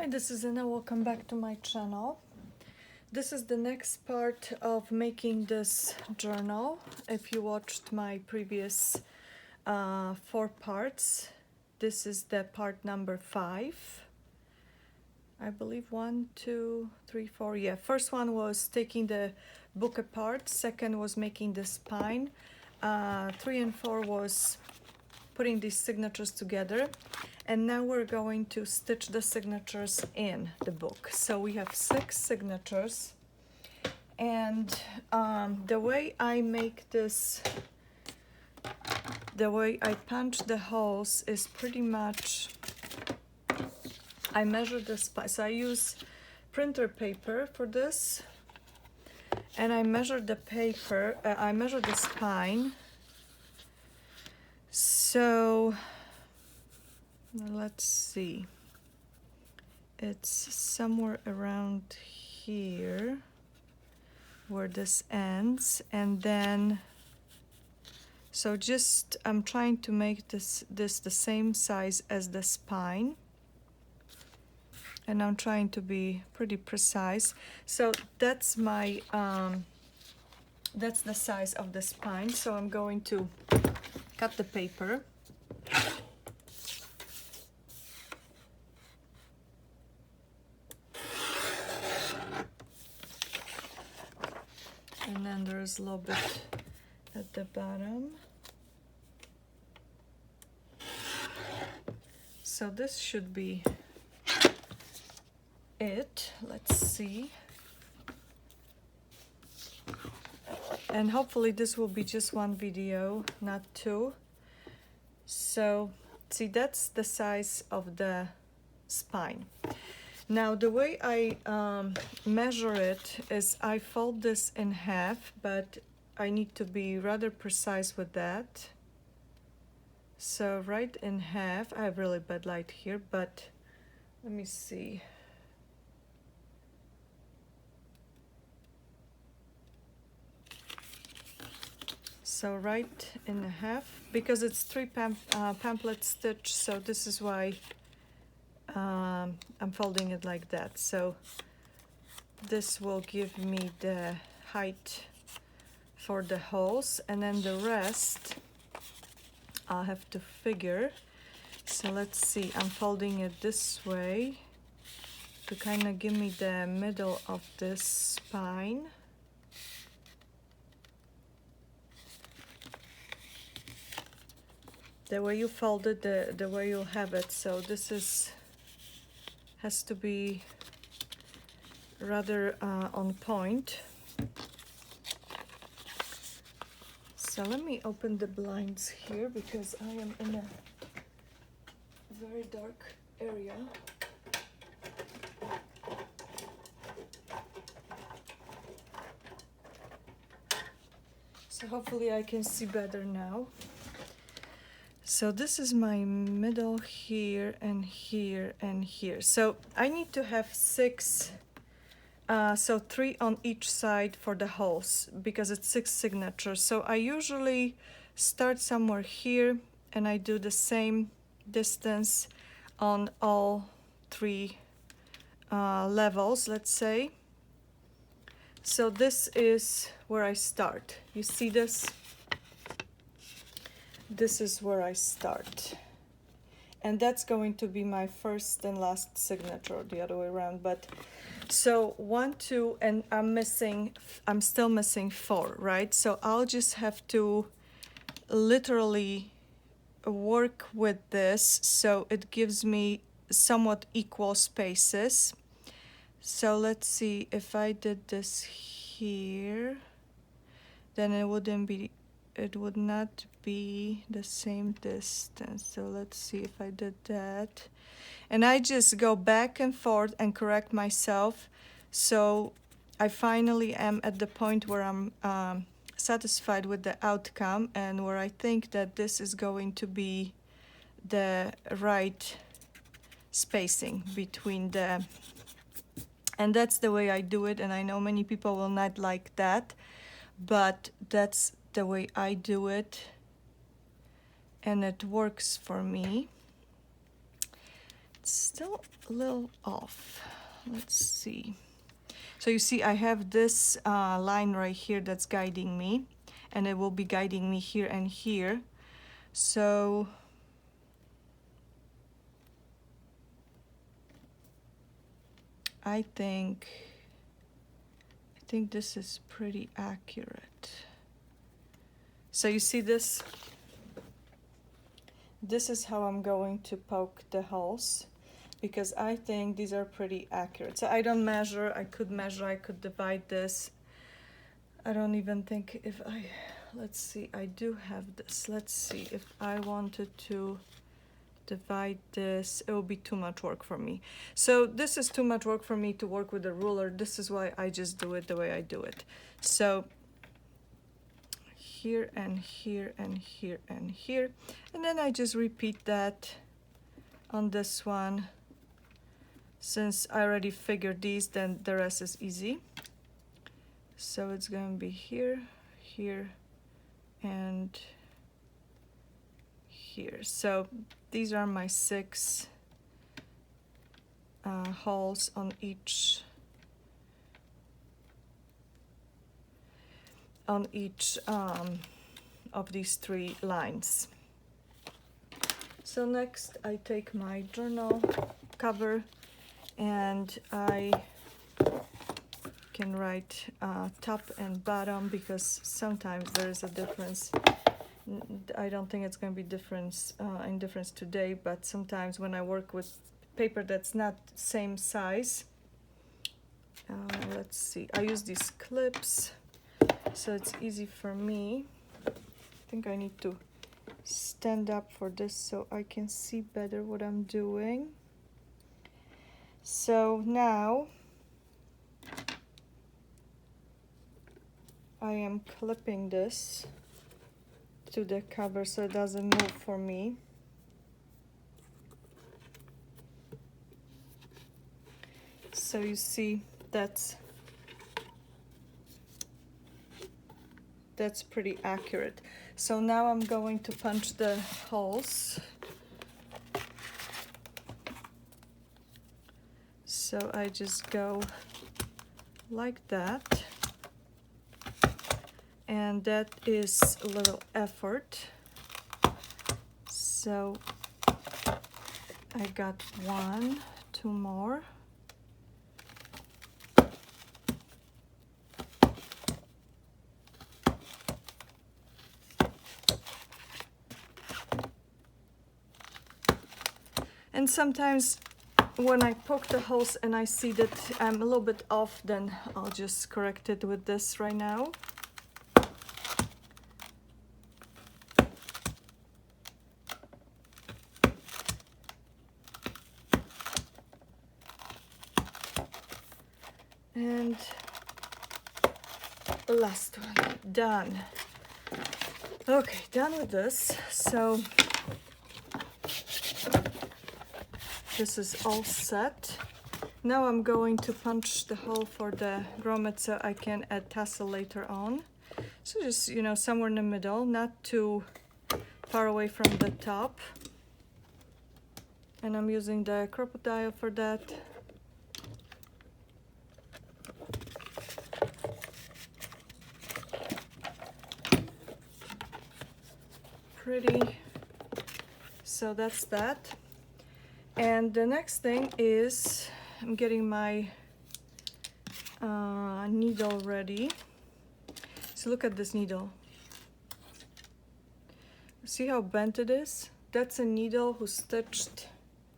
Hi, this is Anna. Welcome back to my channel. This is the next part of making this journal. If you watched my previous 4 parts, this is the part number 5. I believe 1, 2, 3, 4. Yeah, first one was taking the book apart. Second was making the spine. 3 and 4 was putting these signatures together. And now we're going to stitch the signatures in the book. So we have 6 signatures. And the way I make this, the way I punch the holes is pretty much, I measure the spine. So I use printer paper for this. And I measure the paper, I measure the spine. So let's see, it's somewhere around here where this ends, and then so just I'm trying to make this the same size as the spine, and I'm trying to be pretty precise. So that's my that's the size of the spine. So I'm going to cut the paper. And then there's a little bit at the bottom. So this should be it. Let's see. And hopefully this will be just one video, not 2. So see, that's the size of the spine. Now the way I measure it is I fold this in half, but I need to be rather precise with that. So right in half. I have really bad light here, but let me see. So right in half, because it's 3 pamphlet stitch, so this is why I'm folding it like that. So this will give me the height for the holes, and then the rest I'll have to figure. So let's see, I'm folding it this way to kind of give me the middle of this spine. The way you fold it, the way you'll have it. So this has to be rather on point. So let me open the blinds here because I am in a very dark area. So hopefully I can see better now. So this is my middle here and here and here. So I need to have 6, so 3 on each side for the holes because it's 6 signatures. So I usually start somewhere here and I do the same distance on all 3 levels, let's say. So this is where I start. You see this? This is where I start, and that's going to be my first and last signature, the other way around. But so 1, 2, and I'm still missing 4, right? So I'll just have to literally work with this so it gives me somewhat equal spaces. So let's see, if I did this here, then it would not be the same distance. So let's see if I did that. And I just go back and forth and correct myself. So I finally am at the point where I'm satisfied with the outcome and where I think that this is going to be the right spacing between the, and that's the way I do it. And I know many people will not like that, but that's the way I do it, and it works for me. it's still a little off. Let's see. So you see I have this line right here that's guiding me, and it will be guiding me here and here. So I think this is pretty accurate. So you see this? This is how I'm going to poke the holes, because I think these are pretty accurate. So I don't measure, I could divide this. I don't even think if let's see, I do have this. Let's see, if I wanted to divide this, it will be too much work for me. So this is too much work for me to work with a ruler. This is why I just do it the way I do it. So here and here and here and here, and then I just repeat that on this one. Since I already figured these, then the rest is easy. So it's going to be here, here, and here. So these are my 6 holes on each of these 3 lines. So next I take my journal cover and I can write top and bottom, because sometimes there is a difference. I don't think it's going to be difference today, but sometimes when I work with paper that's not same size, let's see, I use these clips so it's easy for me. I think I need to stand up for this so I can see better what I'm doing. So now I am clipping this to the cover so it doesn't move for me. So you see that's pretty accurate. So now I'm going to punch the holes. So I just go like that, and that is a little effort. So I got 1, 2 more. And sometimes when I poke the holes and I see that I'm a little bit off, then I'll just correct it with this right now. And the last one, done. Okay, done with this. So this is all set. Now I'm going to punch the hole for the grommet so I can add tassel later on. So just, you know, somewhere in the middle, not too far away from the top. And I'm using the crocodile for that. Pretty. So that's that. And the next thing is I'm getting my needle ready. So look at this needle. See how bent it is? That's a needle who stitched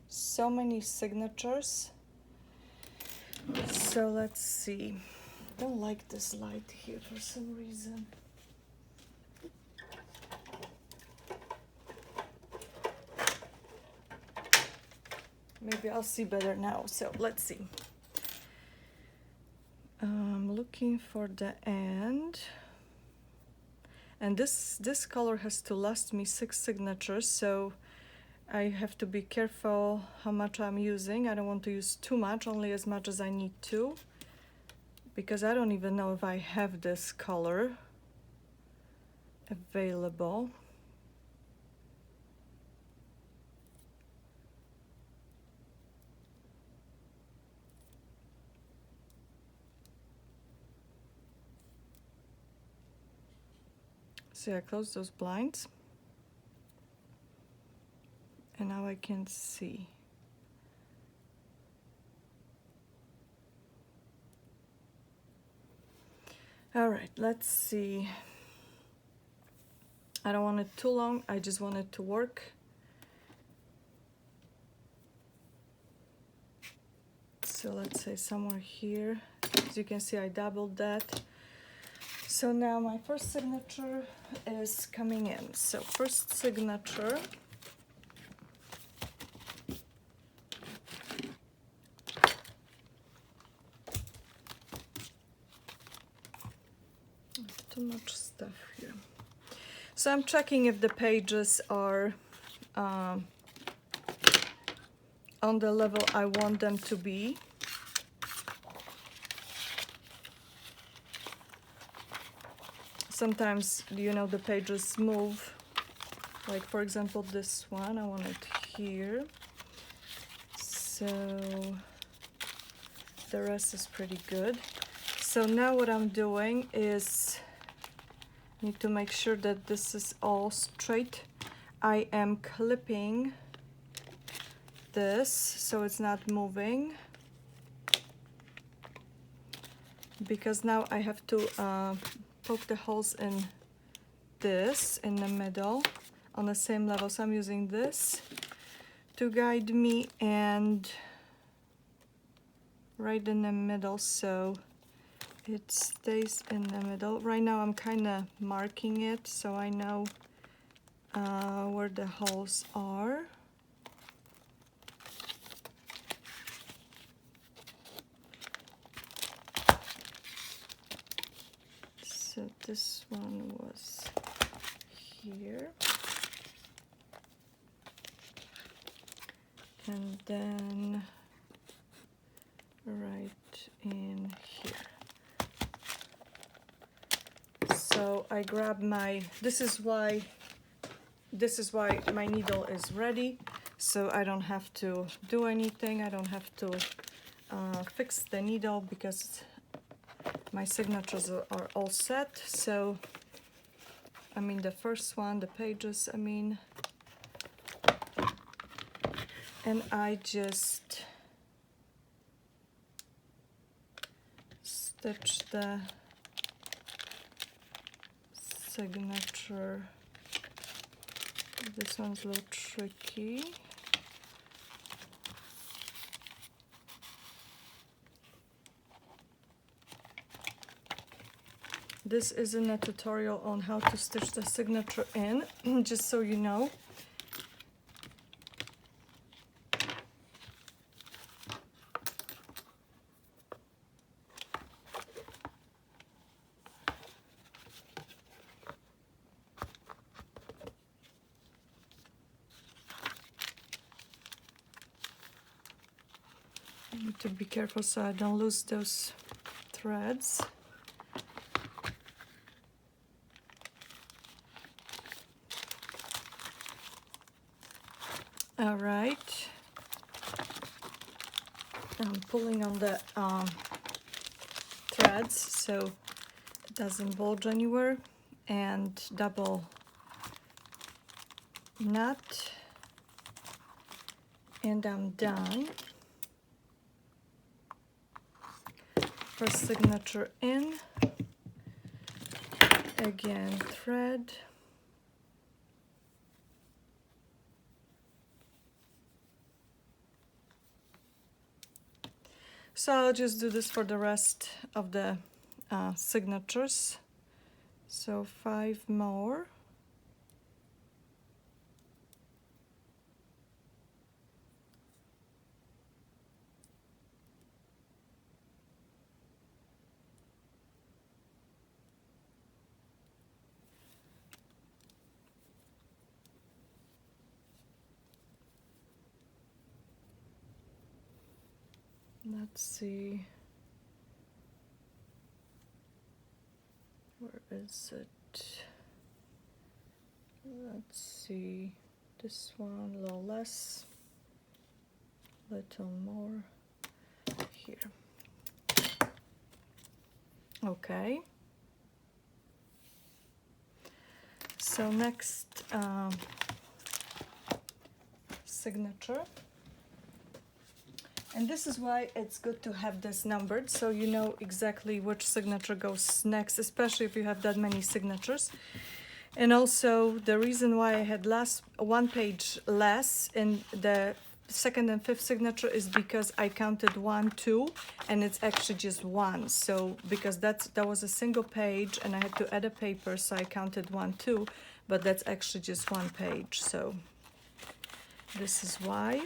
so many signatures. So let's see. I don't like this light here for some reason. Maybe I'll see better now. So let's see. I'm looking for the end. And this color has to last me 6 signatures, so I have to be careful how much I'm using. I don't want to use too much, only as much as I need to, because I don't even know if I have this color available. See, I closed those blinds. And now I can see. All right, let's see. I don't want it too long. I just want it to work. So let's say somewhere here. As you can see, I doubled that. So now my first signature is coming in. So first signature. Too much stuff here. So I'm checking if the pages are on the level I want them to be. Sometimes, you know, the pages move. Like for example, this one, I want it here. So the rest is pretty good. So now what I'm doing is need to make sure that this is all straight. I am clipping this so it's not moving, because now I have to poke the holes in this in the middle on the same level. So I'm using this to guide me and right in the middle so it stays in the middle. Right now I'm kind of marking it so I know where the holes are. So this one was here. And then right in here. So I grab my, this is why my needle is ready. So I don't have to do anything. I don't have to fix the needle because my signatures are all set. So, I mean the first one, the pages, I mean, and I just stitch the signature. This one's a little tricky. This isn't a tutorial on how to stitch the signature in, just so you know. I need to be careful so I don't lose those threads. All right. I'm pulling on the threads so it doesn't bulge anywhere, and double knot, and I'm done. First signature in, again thread, so I'll just do this for the rest of the signatures. So 5 more. Let's see, where is it? Let's see, this one a little less, little more here. Okay. So next signature. And this is why it's good to have this numbered, so you know exactly which signature goes next, especially if you have that many signatures. And also the reason why I had one page less in the second and fifth signature is because I counted 1, 2, and it's actually just 1. So because that was a single page and I had to add a paper, so I counted 1, 2, but that's actually just 1 page. So this is why.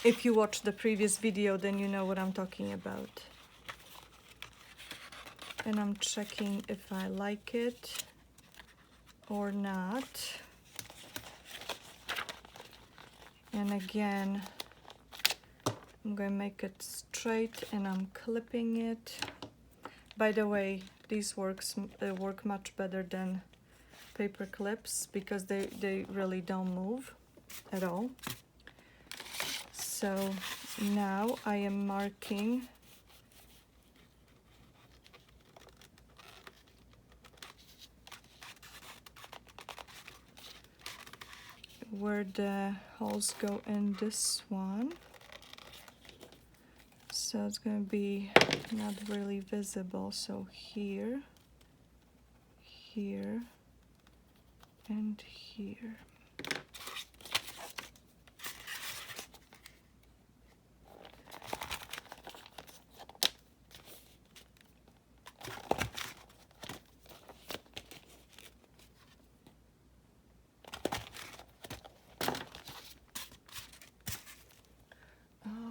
If you watched the previous video, then you know what I'm talking about. And I'm checking if I like it or not. And again, I'm going to make it straight and I'm clipping it. By the way, these work much better than paper clips because they really don't move at all. So now I am marking where the holes go in this one. So it's going to be not really visible. So here, here, and here.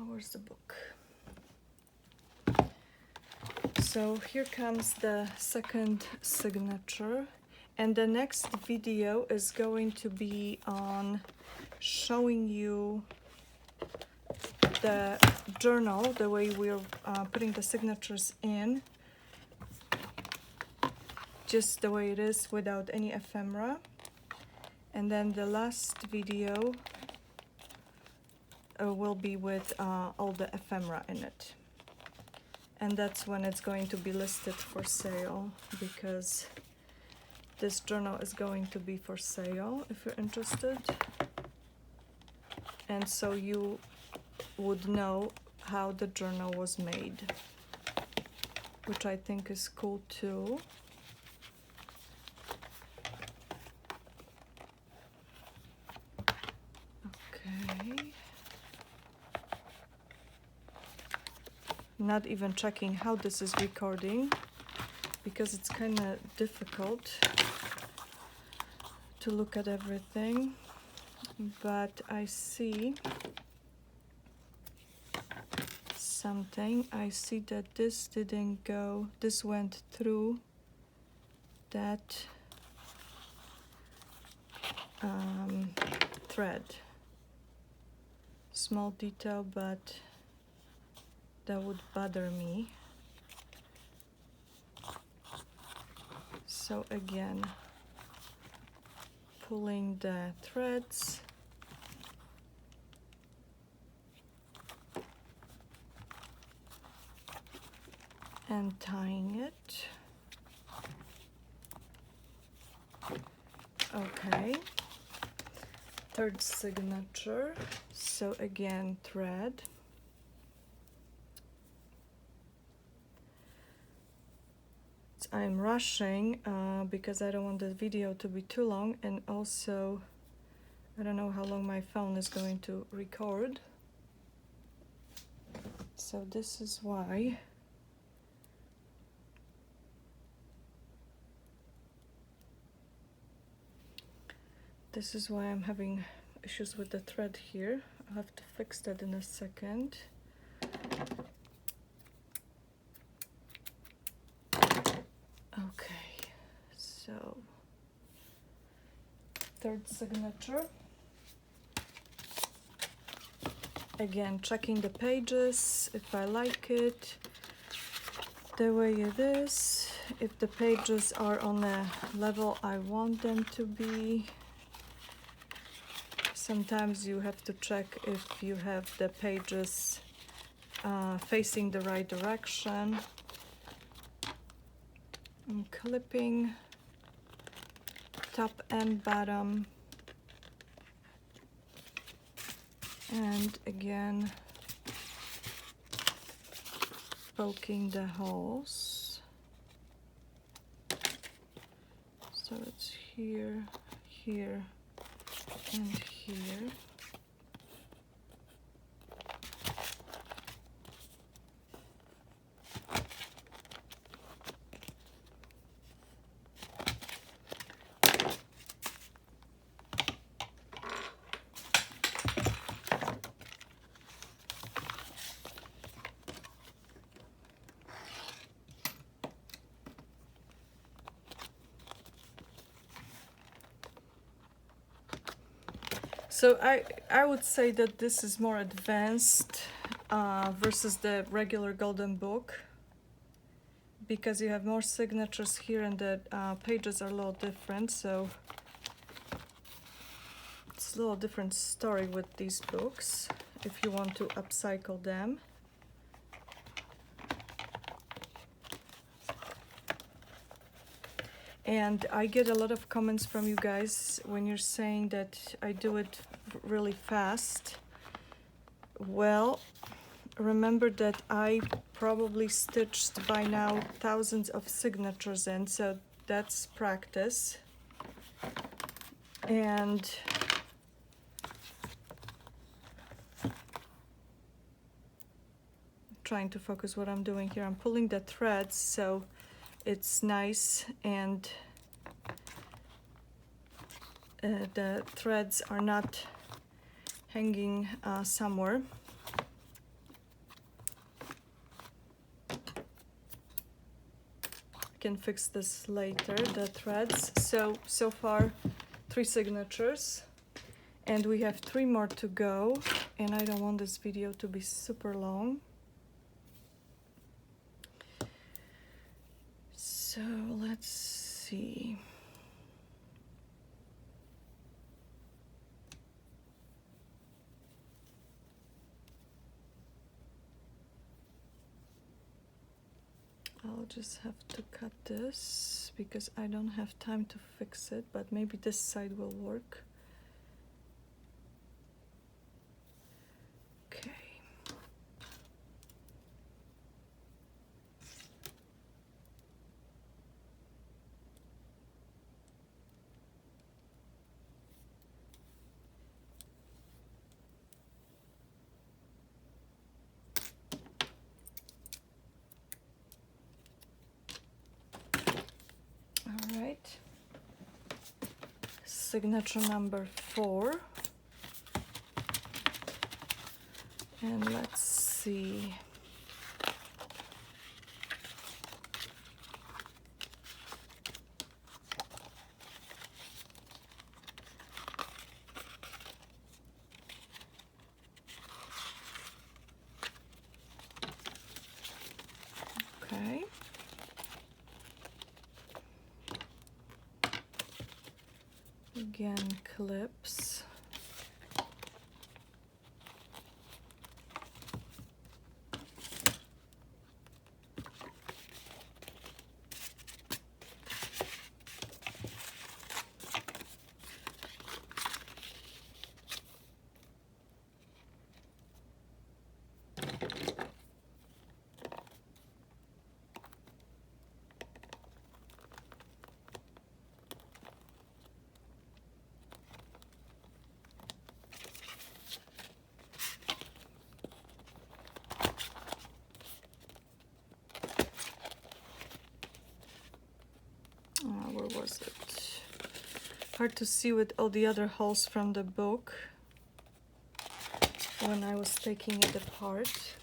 Where's the book? So here comes the second signature, and the next video is going to be on showing you the journal, the way we're putting the signatures in, just the way it is without any ephemera. And then the last video will be with all the ephemera in it. And that's when it's going to be listed for sale, because this journal is going to be for sale if you're interested. And so you would know how the journal was made, which I think is cool too. Okay. Not even checking how this is recording because it's kind of difficult to look at everything, but I see something. I see that this didn't go, this went through that thread. Small detail, but that would bother me. So again, pulling the threads, and tying it. Okay, third signature. So again, thread. I'm rushing because I don't want the video to be too long, and also I don't know how long my phone is going to record. So this is why. This is why I'm having issues with the thread here. I'll have to fix that in a second. Okay, so third signature. Again, checking the pages, if I like it the way it is, if the pages are on a level I want them to be. Sometimes you have to check if you have the pages facing the right direction. I'm clipping. top and bottom, and again poking the holes. So it's here, here, and here. So I would say that this is more advanced versus the regular golden book, because you have more signatures here and the pages are a little different, so it's a little different story with these books if you want to upcycle them. And I get a lot of comments from you guys when you're saying that I do it really fast. Well, remember that I probably stitched by now thousands of signatures in, so that's practice. And trying to focus what I'm doing here. I'm pulling the threads so it's nice, and the threads are not hanging somewhere. I can fix this later, the threads. So far 3 signatures, and we have 3 more to go, and I don't want this video to be super long. So let's see. I'll just have to cut this because I don't have time to fix it, but maybe this side will work. Okay. Signature number 4, and let's see. Okay. Again, clips. Where was it? Hard to see with all the other holes from the book when I was taking it apart.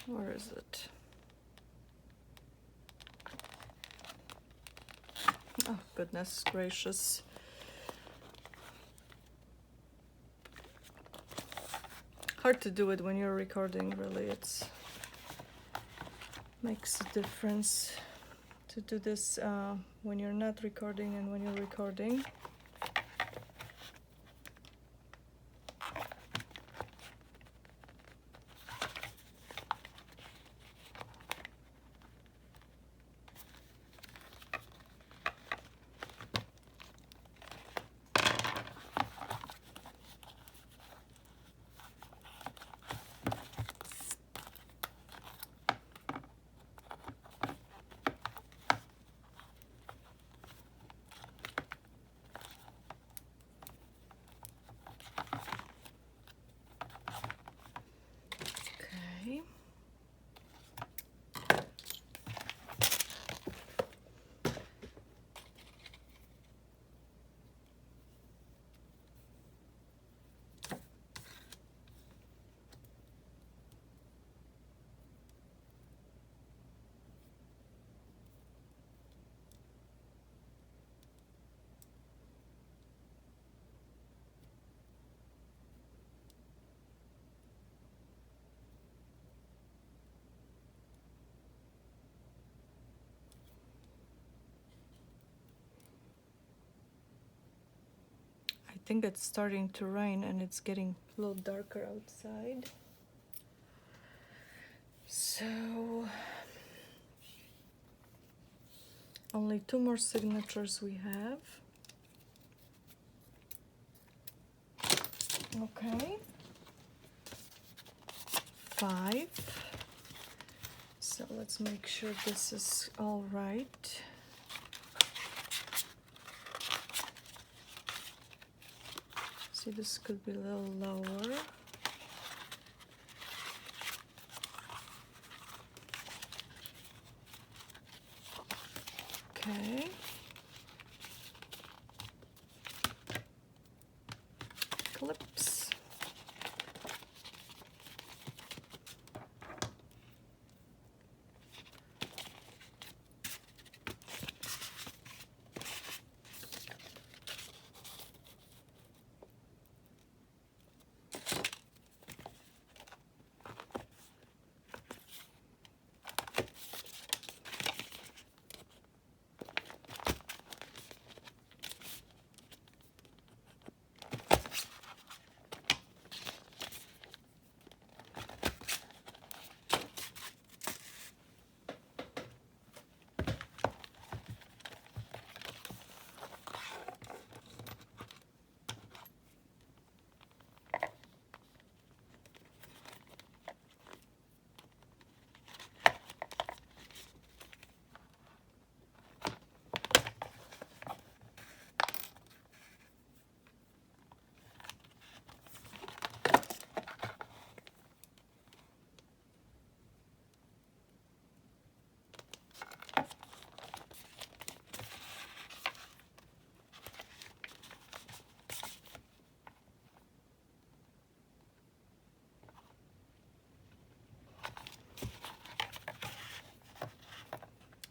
Where is it? Oh, goodness gracious. Hard to do it when you're recording, really. It's makes a difference to do this when you're not recording and when you're recording. Okay. I think it's starting to rain and it's getting a little darker outside. So only 2 more signatures we have. Okay. 5. So let's make sure this is all right. See, this could be a little lower. Okay. Clips.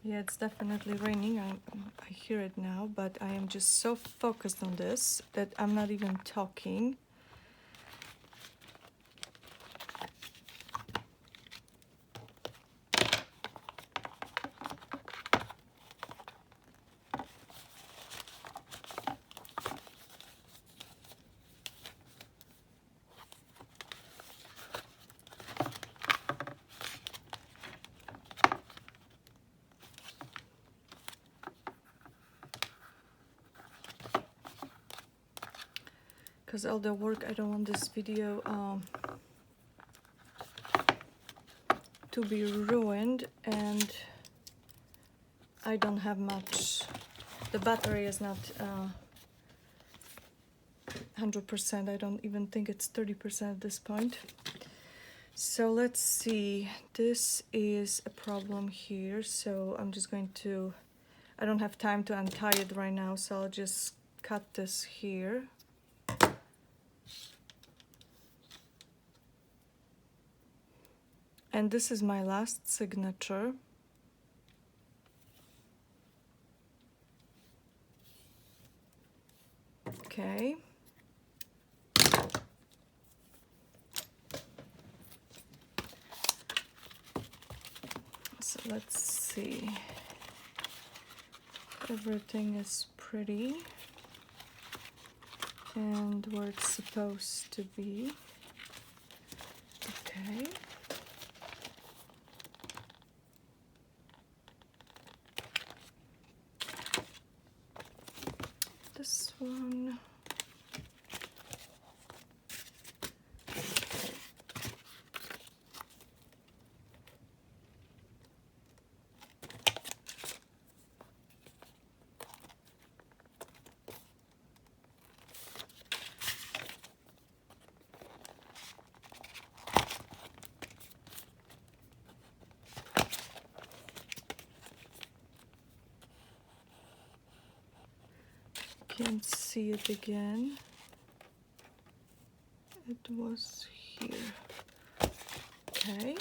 Yeah, it's definitely raining. I hear it now, but I am just so focused on this that I'm not even talking. Because all the work, I don't want this video to be ruined, and I don't have much. The battery is not 100%. I don't even think it's 30% at this point. So let's see. This is a problem here. So I'm just going to, I don't have time to untie it right now, so I'll just cut this here. And this is my last signature. Okay. So let's see. Everything is pretty and where it's supposed to be. Okay. This one. Can't see it again. It was here. Okay.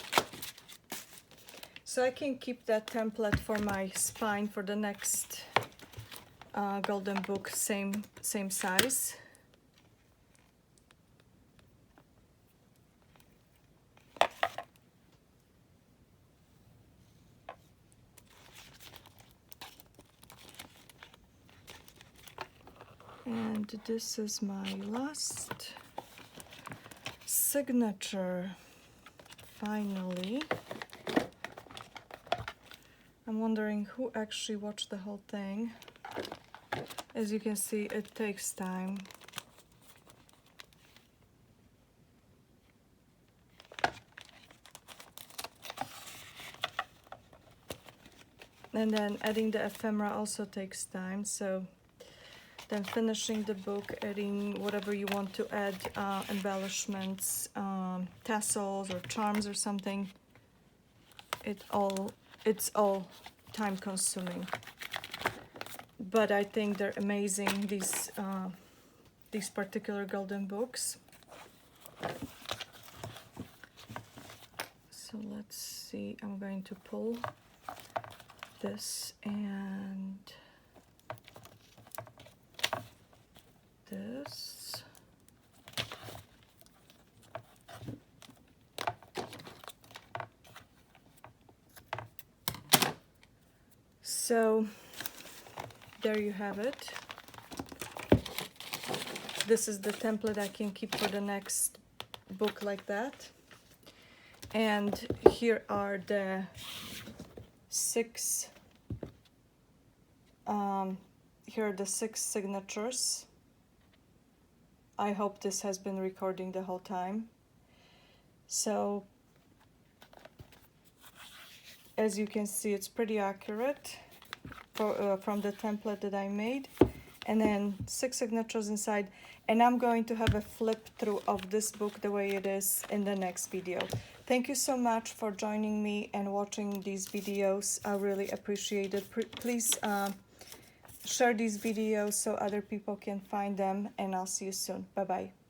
So I can keep that template for my spine for the next golden book, same size. And this is my last signature, finally. I'm wondering who actually watched the whole thing. As you can see, it takes time. And then adding the ephemera also takes time, so then finishing the book, adding whatever you want to add, embellishments, tassels or charms or something. It's all time consuming. But I think they're amazing, these particular golden books. So let's see, I'm going to pull this and this. So there you have it. This is the template I can keep for the next book like that. And here are the 6 here are the 6 signatures. I hope this has been recording the whole time. So as you can see, it's pretty accurate from the template that I made. And then 6 signatures inside. And I'm going to have a flip through of this book the way it is in the next video. Thank you so much for joining me and watching these videos. I really appreciate it. Please share these videos so other people can find them, and I'll see you soon. Bye-bye.